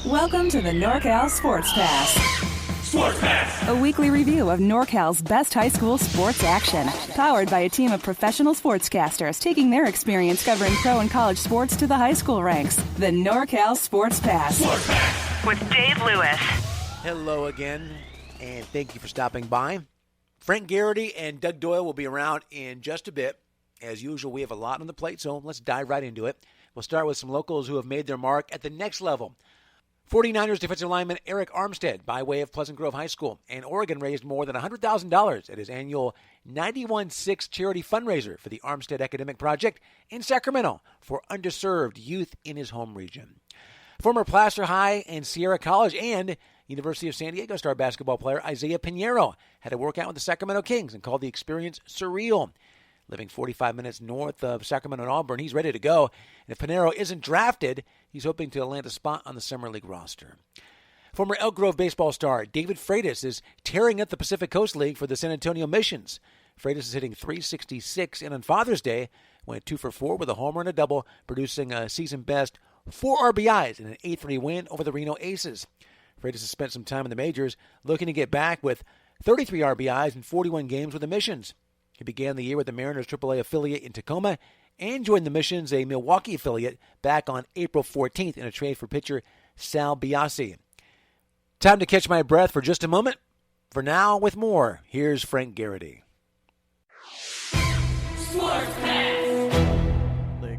Welcome to the NorCal SportsPass. SportsPass! A weekly review of NorCal's best high school sports action. Powered by a team of professional sportscasters taking their experience covering pro and college sports to the high school ranks. The NorCal SportsPass. SportsPass! With Dave Lewis. Hello again, and thank you for stopping by. Frank Garrity and Doug Doyle will be around in just a bit. As usual, we have a lot on the plate, so let's dive right into it. We'll start with some locals who have made their mark at the next level. 49ers defensive lineman Eric Armstead by way of Pleasant Grove High School, and Oregon raised more than $100,000 at his annual 91-6 charity fundraiser for the Armstead Academic Project in Sacramento for underserved youth in his home region. Former Placer High and Sierra College and University of San Diego star basketball player Isaiah Pinheiro had a workout with the Sacramento Kings and called the experience surreal. Living 45 minutes north of Sacramento and Auburn, he's ready to go. And if Pinheiro isn't drafted, he's hoping to land a spot on the Summer League roster. Former Elk Grove baseball star David Freitas is tearing up the Pacific Coast League for the San Antonio Missions. Freitas is hitting .366 and on Father's Day went 2 for 4 with a homer and a double, producing a season-best 4 RBIs in an 8-3 win over the Reno Aces. Freitas has spent some time in the majors, looking to get back with 33 RBIs in 41 games with the Missions. He began the year with the Mariners AAA affiliate in Tacoma and joined the Missions, a Milwaukee affiliate, back on April 14th in a trade for pitcher Sal Biasi. Time to catch my breath for just a moment. For now, with more, here's Frank Garrity.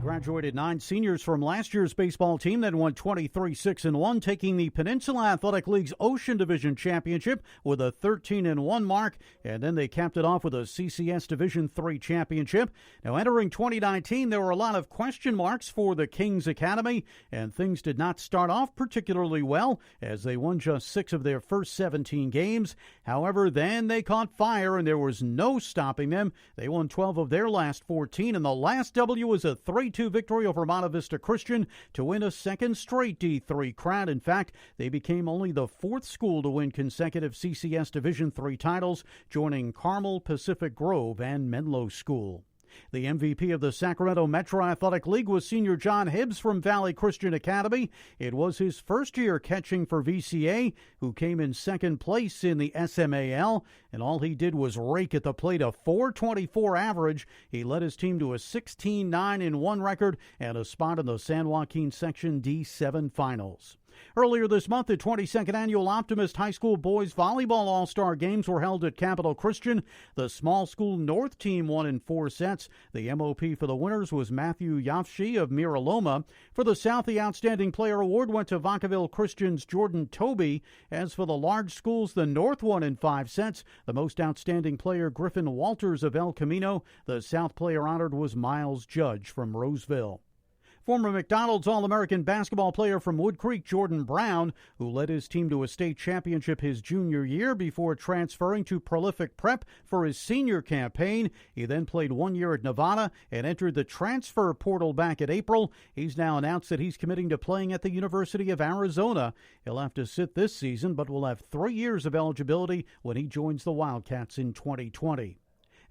Graduated 9 seniors from last year's baseball team that won 23-6-1, taking the Peninsula Athletic League's Ocean Division Championship with a 13-1 mark, and then they capped it off with a CCS Division III championship. Now, entering 2019, there were a lot of question marks for the Kings Academy, and things did not start off particularly well as they won just 6 of their first 17 games. However, then they caught fire, and there was no stopping them. They won 12 of their last 14, and the last W was a 3-2 victory over Monte Vista Christian to win a second straight D3 crown. In fact, they became only the 4th school to win consecutive CCS Division III titles, joining Carmel, Pacific Grove, and Menlo School. The MVP of the Sacramento Metro Athletic League was senior John Hibbs from Valley Christian Academy. It was his first year catching for VCA, who came in second place in the SMAL, and all he did was rake at the plate, a .424 average. He led his team to a 16-9-1 record and a spot in the San Joaquin Section D7 Finals. Earlier this month, the 22nd Annual Optimist High School Boys Volleyball All-Star Games were held at Capital Christian. The small school North team won in 4 sets. The MOP for the winners was Matthew Yafshi of Mira Loma. For the South, the Outstanding Player Award went to Vacaville Christian's Jordan Toby. As for the large schools, the North won in 5 sets. The most outstanding player, Griffin Walters of El Camino. The South player honored was Miles Judge from Roseville. Former McDonald's All-American basketball player from Wood Creek, Jordan Brown, who led his team to a state championship his junior year before transferring to Prolific Prep for his senior campaign. He then played 1 year at Nevada and entered the transfer portal back in April. He's now announced that he's committing to playing at the University of Arizona. He'll have to sit this season, but will have 3 years of eligibility when he joins the Wildcats in 2020.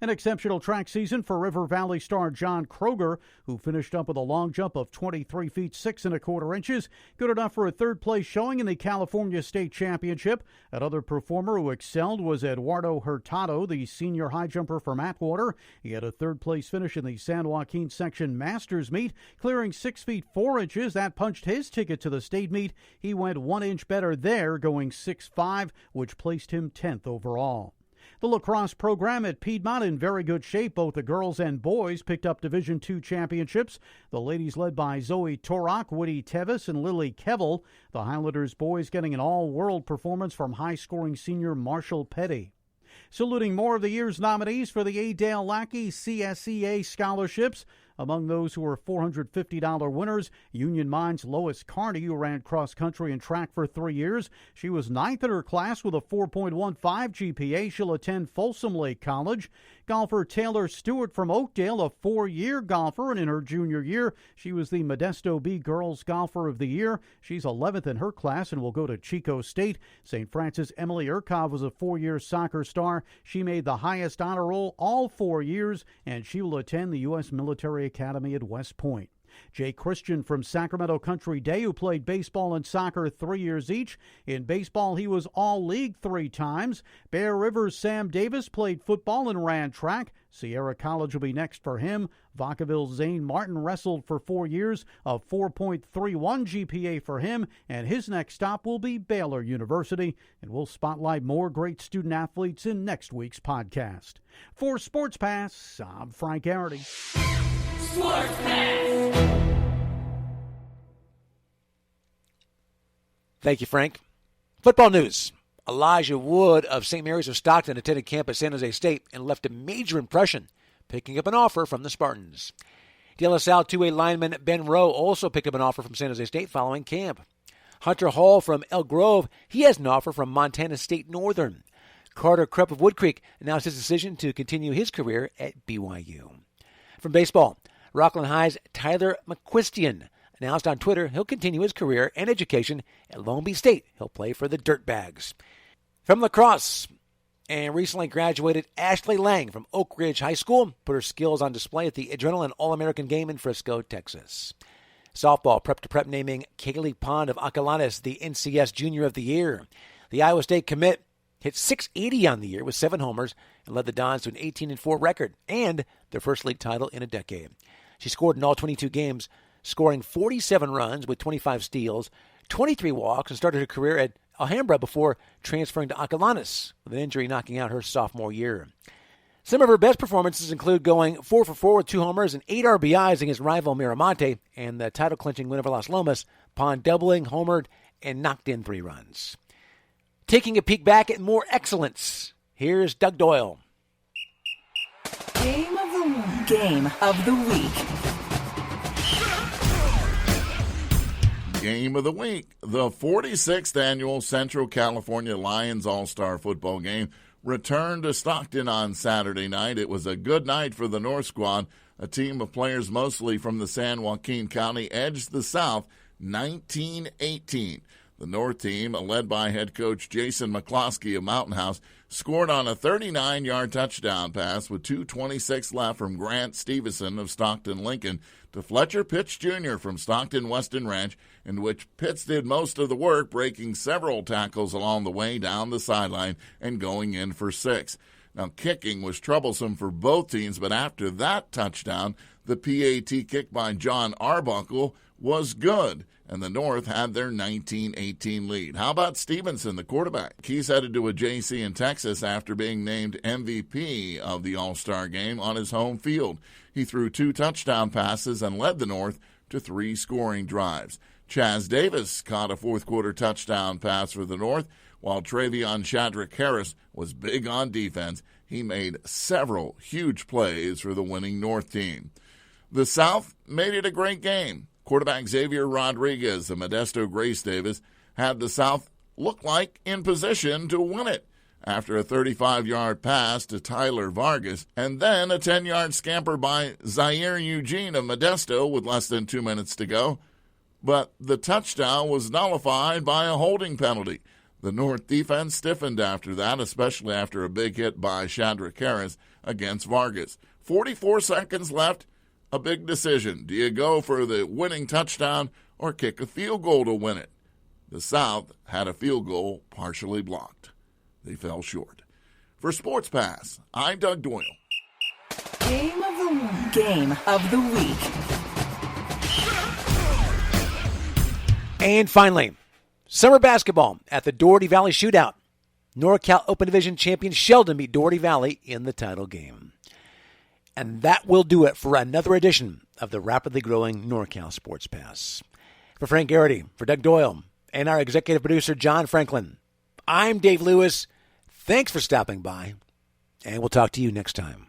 An exceptional track season for River Valley star John Kroger, who finished up with a long jump of 23 feet 6 1/4 inches. Good enough for a third-place showing in the California State Championship. Another performer who excelled was Eduardo Hurtado, the senior high jumper from Atwater. He had a third-place finish in the San Joaquin Section Masters meet, clearing 6 feet 4 inches. That punched his ticket to the state meet. He went 1 inch better there, going 6'5", which placed him 10th overall. The lacrosse program at Piedmont in very good shape. Both the girls and boys picked up Division II championships. The ladies led by Zoe Torak, Woody Tevis, and Lily Kevel. The Highlanders boys getting an all-world performance from high-scoring senior Marshall Petty. Saluting more of the year's nominees for the A. Dale Lackey CSEA scholarships. Among those who were $450 winners, Union Mine's Lois Carney, who ran cross-country and track for 3 years. She was 9th in her class with a 4.15 GPA. She'll attend Folsom Lake College. Golfer Taylor Stewart from Oakdale, a 4-year golfer, and in her junior year, she was the Modesto Bee Girls Golfer of the Year. She's 11th in her class and will go to Chico State. St. Francis Emily Urkov was a 4-year soccer star. She made the highest honor roll all 4 years, and she will attend the U.S. Military Academy at West Point. Jay Christian from Sacramento Country Day, who played baseball and soccer 3 years each. In baseball, he was All-League 3 times. Bear River's Sam Davis played football and ran track. Sierra College will be next for him. Vacaville's Zane Martin wrestled for 4 years, a 4.31 GPA for him, and his next stop will be Baylor University. And we'll spotlight more great student athletes in next week's podcast. For SportsPass, I'm Frank Garrity. SportsPass. Thank you, Frank. Football news. Elijah Wood of St. Mary's of Stockton attended camp at San Jose State and left a major impression, picking up an offer from the Spartans. De La Salle 2A lineman Ben Rowe also picked up an offer from San Jose State following camp. Hunter Hall from Elk Grove, he has an offer from Montana State Northern. Carter Krupp of Wood Creek announced his decision to continue his career at BYU. From baseball, Rockland High's Tyler McQuistion announced on Twitter he'll continue his career and education at Long Beach State. He'll play for the Dirtbags. From lacrosse, and recently graduated Ashley Lang from Oak Ridge High School put her skills on display at the Adrenaline All-American Game in Frisco, Texas. Softball, Prep to Prep naming Kaylee Pond of Acalanes the NCS Junior of the Year. The Iowa State commit hit .680 on the year with 7 homers and led the Dons to an 18-4 record and their first league title in a decade. She scored in all 22 games, scoring 47 runs with 25 steals, 23 walks, and started her career at Alhambra before transferring to Acalanes, with an injury knocking out her sophomore year. Some of her best performances include going 4 for 4 with 2 homers and 8 RBIs against rival Miramonte and the title-clinching win over Las Lomas, Pond doubling, homered, and knocked in 3 runs. Taking a peek back at more excellence, here's Doug Doyle. Game of the week. Game of the week. Game of the week. The 46th annual Central California Lions All-Star Football Game returned to Stockton on Saturday night. It was a good night for the North Squad. A team of players mostly from the San Joaquin County edged the South 19-18. The North team, led by head coach Jason McCloskey of Mountain House, scored on a 39-yard touchdown pass with 2:26 left from Grant Stevenson of Stockton Lincoln to Fletcher Pitts Jr. from Stockton Weston Ranch, in which Pitts did most of the work, breaking several tackles along the way down the sideline and going in for 6. Now, kicking was troublesome for both teams, but after that touchdown, the PAT kick by John Arbuckle was good, and the North had their 19-18 lead. How about Stevenson, the quarterback? He's headed to a JC in Texas after being named MVP of the All-Star Game on his home field. He threw 2 touchdown passes and led the North to 3 scoring drives. Chaz Davis caught a fourth-quarter touchdown pass for the North, while Travion Shadrack Harris was big on defense. He made several huge plays for the winning North team. The South made it a great game. Quarterback Xavier Rodriguez of Modesto Grace Davis had the South look like in position to win it after a 35-yard pass to Tyler Vargas and then a 10-yard scamper by Zaire Eugene of Modesto with less than 2 minutes to go. But the touchdown was nullified by a holding penalty. The North defense stiffened after that, especially after a big hit by Shadrack Harris against Vargas. 44 seconds left. A big decision. Do you go for the winning touchdown or kick a field goal to win it? The South had a field goal partially blocked. They fell short. For SportsPass, I'm Doug Doyle. Game of the week. Game of the week. And finally, summer basketball at the Doherty Valley Shootout. NorCal Open Division champion Sheldon beat Doherty Valley in the title game. And that will do it for another edition of the rapidly growing NorCal Sports Pass. For Frank Garrity, for Doug Doyle, and our executive producer, John Franklin, I'm Dave Lewis. Thanks for stopping by, and we'll talk to you next time.